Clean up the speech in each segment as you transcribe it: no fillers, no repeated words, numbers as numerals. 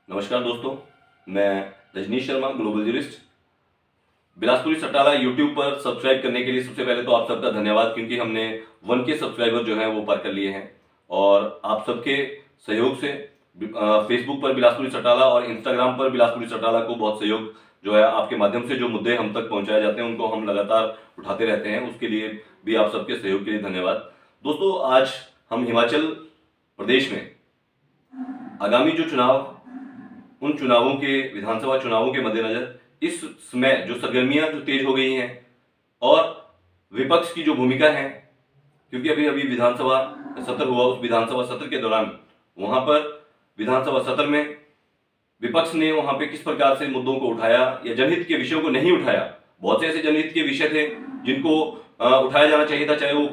नमस्कार दोस्तों, मैं Rajneesh Sharma, global journalist. Bilaspuri Satala YouTube पर सब्सक्राइब करने के लिए सबसे पहले तो आप सबका धन्यवाद, क्योंकि हमने 1K सब्सक्राइबर जो है वो पार कर लिए हैं। और आप सबके सहयोग से फेसबुक पर बिलासपुरी सटाला और इंस्टाग्राम पर बिलासपुरी सटाला को बहुत सहयोग जो है आपके माध्यम से जो मुद्दे हम तक पहुंचाए जाते हैं उनको हम लगातार उठाते रहते हैं। उसके लिए भी आप सबके सहयोग के लिए धन्यवाद। दोस्तों, आज हम हिमाचल प्रदेश में आगामी जो चुनाव, उन चुनावों के, विधानसभा चुनावों के मद्देनजर इस समय जो सरगर्मियां जो तेज हो गई हैं और विपक्ष की जो भूमिका है, क्योंकि अभी अभी विधानसभा सत्र हुआ, उस विधानसभा सत्र के दौरान वहां पर विधानसभा सत्र में विपक्ष ने वहां पे किस प्रकार से मुद्दों को उठाया या जनहित के विषयों को नहीं उठाया। बहुत से ऐसे जनहित के विषय थे जिनको उठाया जाना चाहिए था, चाहे वो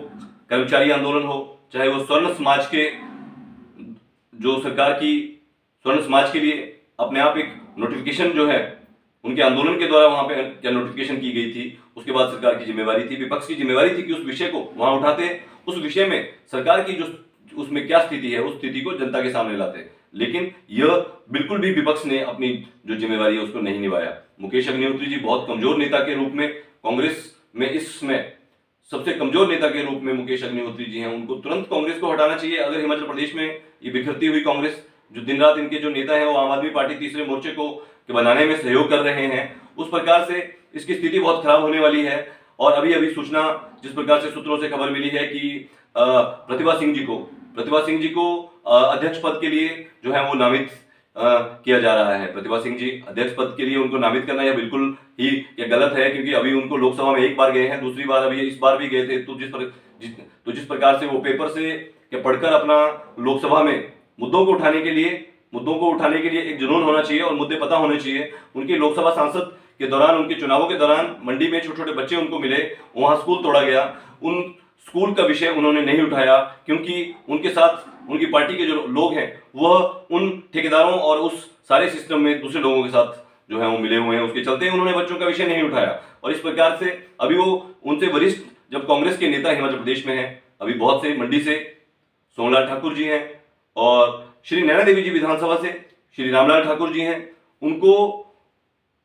कर्मचारी आंदोलन हो, चाहे वो स्वर्ण समाज के, जो सरकार की स्वर्ण समाज के लिए अपने आप एक नोटिफिकेशन जो है उनके आंदोलन के द्वारा वहां पे क्या नोटिफिकेशन की गई थी। उसके बाद सरकार की जिम्मेवारी थी, विपक्ष की जिम्मेवारी थी कि उस विषय को वहां उठाते, उस विषय में सरकार की जो उसमें क्या स्थिति है उस स्थिति को जनता के सामने लाते। लेकिन यह बिल्कुल भी विपक्ष ने अपनी जो जिम्मेवारी है उसको नहीं निभाया। मुकेश अग्निहोत्री जी बहुत कमजोर नेता के रूप में कांग्रेस में इस समय सबसे कमजोर नेता के रूप में मुकेश अग्निहोत्री जी हैं। उनको तुरंत कांग्रेस को हटाना चाहिए। अगर हिमाचल प्रदेश में ये बिखरती हुई कांग्रेस, जो दिन रात इनके जो नेता हैं वो आम आदमी पार्टी तीसरे मोर्चे को बनाने में सहयोग कर रहे हैं, उस प्रकार से इसकी स्थिति बहुत खराब होने वाली है। और अभी अभी सूचना जिस प्रकार से सूत्रों से खबर मिली है कि प्रतिभा सिंह जी को अध्यक्ष पद के लिए जो है वो नामित किया जा रहा है। प्रतिभा सिंह जी अध्यक्ष पद के लिए उनको नामित करना यह बिल्कुल ही ये गलत है, क्योंकि अभी उनको लोकसभा में एक बार गए हैं, दूसरी बार अभी इस बार भी गए थे। तो जिस प्रकार से वो पेपर से पढ़कर अपना लोकसभा में मुद्दों को उठाने के लिए एक जुनून होना चाहिए और मुद्दे पता होने चाहिए। उनके लोकसभा सांसद के दौरान, उनके चुनावों के दौरान मंडी में छोटे छोटे बच्चे उनको मिले, वहां स्कूल तोड़ा गया, उन स्कूल का विषय उन्होंने नहीं उठाया, क्योंकि उनके साथ उनकी पार्टी के जो लोग हैं वह उन ठेकेदारों और उस सारे सिस्टम में दूसरे लोगों के साथ जो है वो मिले हुए हैं। उसके चलते उन्होंने बच्चों का विषय नहीं उठाया। और इस प्रकार से अभी वो उनसे वरिष्ठ जब कांग्रेस के नेता हिमाचल प्रदेश में है, अभी बहुत से मंडी से सोमलाल ठाकुर जी हैं और श्री नैना देवी जी विधानसभा से श्री रामलाल ठाकुर जी हैं, उनको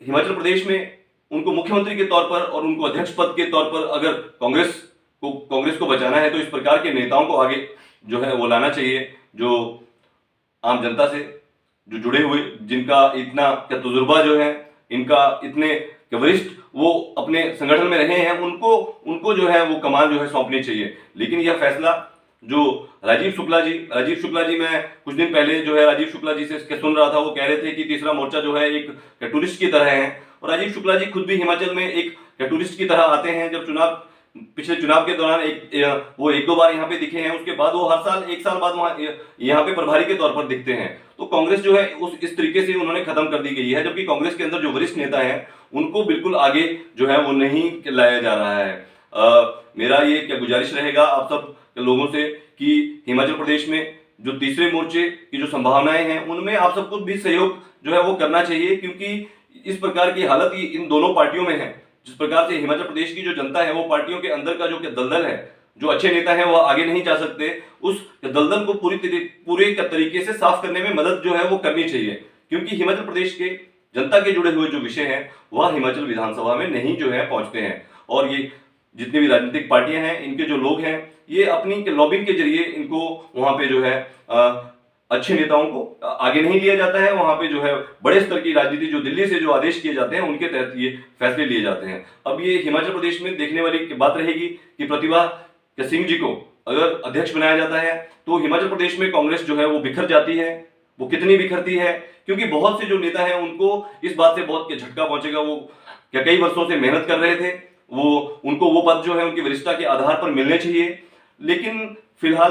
हिमाचल प्रदेश में उनको मुख्यमंत्री के तौर पर और उनको अध्यक्ष पद के तौर पर अगर कांग्रेस को बचाना है तो इस प्रकार के नेताओं को आगे जो है वो लाना चाहिए, जो आम जनता से जो जुड़े हुए, जिनका इतना तजुर्बा जो है, इनका इतने वरिष्ठ वो अपने संगठन में रहे हैं, उनको जो है वो कमान जो है सौंपनी चाहिए। लेकिन यह फैसला जो राजीव शुक्ला जी, मैं कुछ दिन पहले जो है राजीव शुक्ला जी से सुन रहा था, वो कह रहे थे कि तीसरा मोर्चा जो है एक टूरिस्ट की तरह है। और राजीव शुक्ला जी खुद भी हिमाचल में एक टूरिस्ट की तरह आते हैं। जब पिछले चुनाव के दौरान वो एक दो बार यहाँ पे दिखे हैं, उसके बाद वो हर साल एक साल बाद वहां यहाँ पे प्रभारी के तौर पर दिखते हैं। तो कांग्रेस जो है इस तरीके से उन्होंने खत्म कर दी गई है, जबकि कांग्रेस के अंदर जो वरिष्ठ नेता है उनको बिल्कुल आगे जो है वो नहीं लाया जा रहा है। मेरा ये क्या गुजारिश रहेगा आप सब लोगों से कि हिमाचल प्रदेश में जो तीसरे मोर्चे की जो संभावनाएं हैं उनमें आप सबको भी सहयोग जो है वो करना चाहिए, क्योंकि इस प्रकार की हालत इन दोनों पार्टियों में है। जिस प्रकार से हिमाचल प्रदेश की जो जनता है वो पार्टियों के अंदर का जो दलदल है, जो अच्छे नेता हैं वो आगे नहीं जा सकते, उस दलदल को पूरे तरीके से साफ करने में मदद जो है वो करनी चाहिए। क्योंकि हिमाचल प्रदेश के जनता के जुड़े हुए जो विषय हैं वह हिमाचल विधानसभा में नहीं जो है पहुंचते हैं। और ये जितनी भी राजनीतिक पार्टियां हैं, इनके जो लोग हैं, ये अपनी लॉबिंग के जरिए इनको वहां पे जो है अच्छे नेताओं को आगे नहीं लिया जाता है। वहां पे जो है बड़े स्तर की राजनीति, जो दिल्ली से जो आदेश किए जाते हैं उनके तहत ये फैसले लिए जाते हैं। अब ये हिमाचल प्रदेश में देखने वाली बात रहेगी कि प्रतिभा सिंह जी को अगर अध्यक्ष बनाया जाता है तो हिमाचल प्रदेश में कांग्रेस जो है वो बिखर जाती है। वो कितनी बिखरती है, क्योंकि बहुत से जो नेता हैं उनको इस बात से बहुत झटका पहुंचेगा। वो क्या कई वर्षों से मेहनत कर रहे थे, उनको वो पद जो है उनकी वरिष्ठता के आधार पर मिलने चाहिए। लेकिन फिलहाल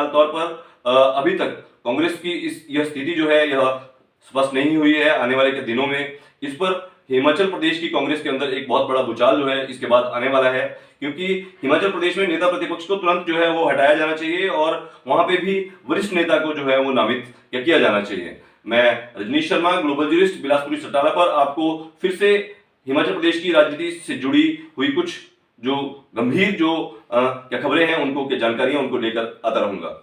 तौर पर अभी तक कांग्रेस की यह स्थिति जो है यह स्पष्ट नहीं हुई है। आने वाले के दिनों में इस पर हिमाचल प्रदेश की कांग्रेस के अंदर एक बहुत बड़ा भूचाल जो है इसके बाद आने वाला है, क्योंकि हिमाचल प्रदेश में नेता प्रतिपक्ष को तुरंत जो है वो हटाया जाना चाहिए और वहां पे भी वरिष्ठ नेता को जो है वो नामित किया जाना चाहिए। मैं रजनीश शर्मा, ग्लोबल जर्नलिस्ट, बिलासपुरी सटाला पर आपको फिर से हिमाचल प्रदेश की राजनीति से जुड़ी हुई कुछ जो गंभीर जो क्या खबरें हैं उनको, क्या जानकारियां उनको लेकर आता रहूंगा।